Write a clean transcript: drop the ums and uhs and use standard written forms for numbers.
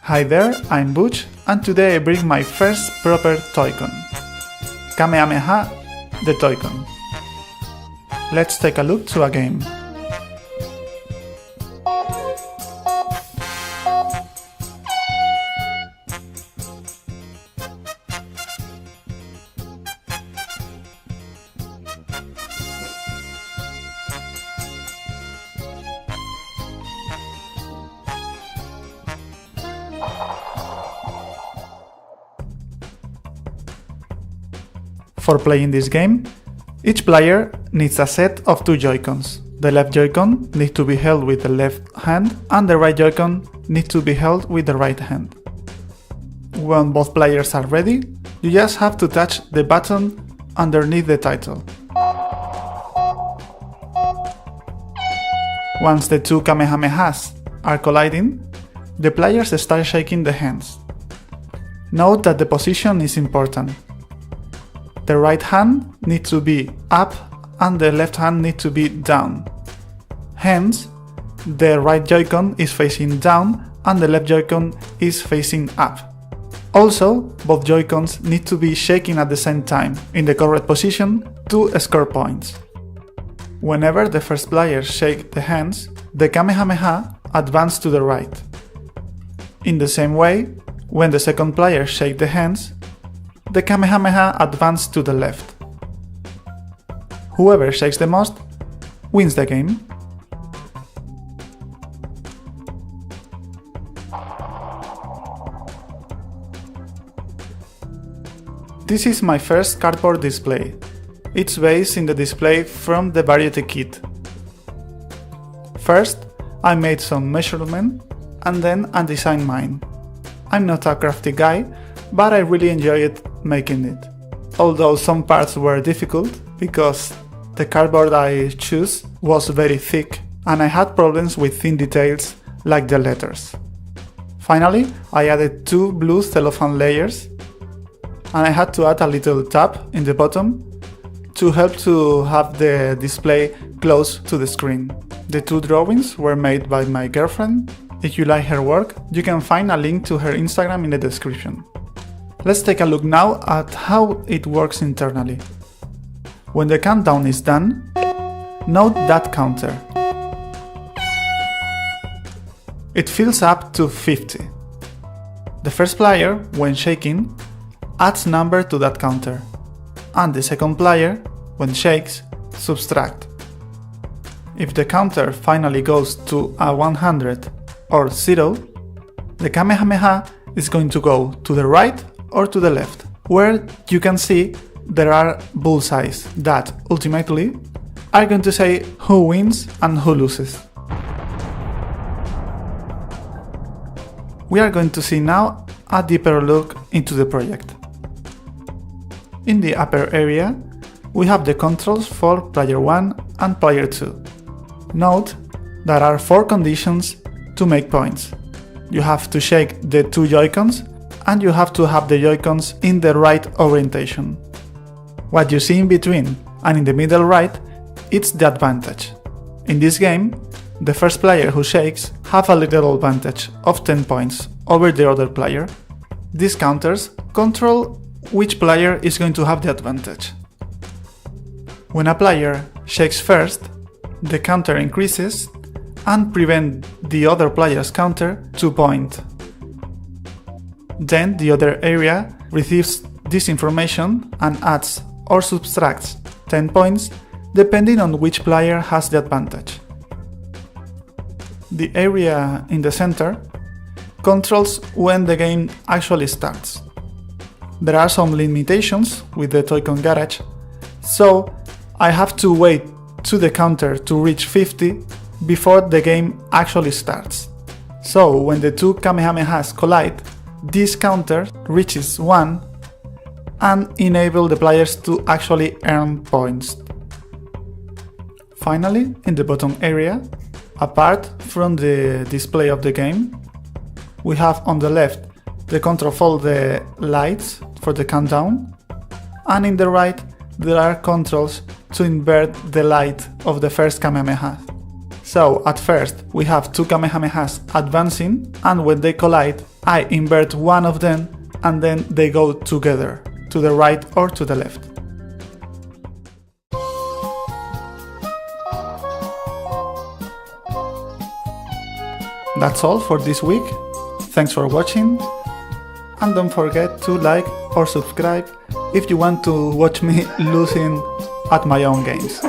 Hi there, I'm Buch, and today I bring my first proper Toy-Con. Kamehameha, the Toy-Con. Let's take a look to a game. For playing this game, each player needs a set of two Joy-Cons. The left Joy-Con needs to be held with the left hand and the right Joy-Con needs to be held with the right hand. When both players are ready, you just have to touch the button underneath the title. Once the two Kamehamehas are colliding, the players start shaking the hands. Note that the position is important. The right hand needs to be up and the left hand needs to be down. Hence, the right Joy-Con is facing down and the left Joy-Con is facing up. Also, both Joy-Cons need to be shaking at the same time, in the correct position, to score points. Whenever the first player shakes the hands, the Kamehameha advances to the right. In the same way, when the second player shakes the hands, the Kamehameha advances to the left. Whoever shakes the most wins the game. This is my first cardboard display. It's based in the display from the variety kit. First, I made some measurement and then I designed mine. I'm not a crafty guy, but I really enjoyed making it. Although some parts were difficult because the cardboard I chose was very thick and I had problems with thin details like the letters. Finally, I added two blue cellophane layers and I had to add a little tab in the bottom to help to have the display close to the screen. The two drawings were made by my girlfriend. If you like her work, you can find a link to her Instagram in the description. Let's take a look now at how it works internally. When the countdown is done, note that counter. It fills up to 50. The first player, when shaking, adds number to that counter, and the second player, when shakes, subtract. If the counter finally goes to a 100 or 0, the Kamehameha is going to go to the right or to the left, where you can see there are bullseyes that, ultimately, are going to say who wins and who loses. We are going to see now a deeper look into the project. In the upper area, we have the controls for player 1 and player 2. Note, there are 4 conditions to make points. You have to shake the two Joy-Cons and you have to have the Joy-Cons in the right orientation. What you see in between and in the middle right, it's the advantage. In this game, the first player who shakes have a little advantage of 10 points over the other player. These counters control which player is going to have the advantage. When a player shakes first, the counter increases and prevent the other player's counter to point. Then the other area receives this information and adds or subtracts 10 points depending on which player has the advantage. The area in the center controls when the game actually starts. There are some limitations with the Toy-Con Garage, so I have to wait to the counter to reach 50 before the game actually starts. So when the two Kamehamehas collide, this counter reaches 1 and enable the players to actually earn points. Finally, in the bottom area, apart from the display of the game, we have on the left the control for the lights for the countdown, and in the right there are controls to invert the light of the first Kamehameha. So at first we have two Kamehamehas advancing, and when they collide I invert one of them and then they go together, to the right or to the left. That's all for this week. Thanks for watching, and don't forget to like or subscribe if you want to watch me losing at my own games.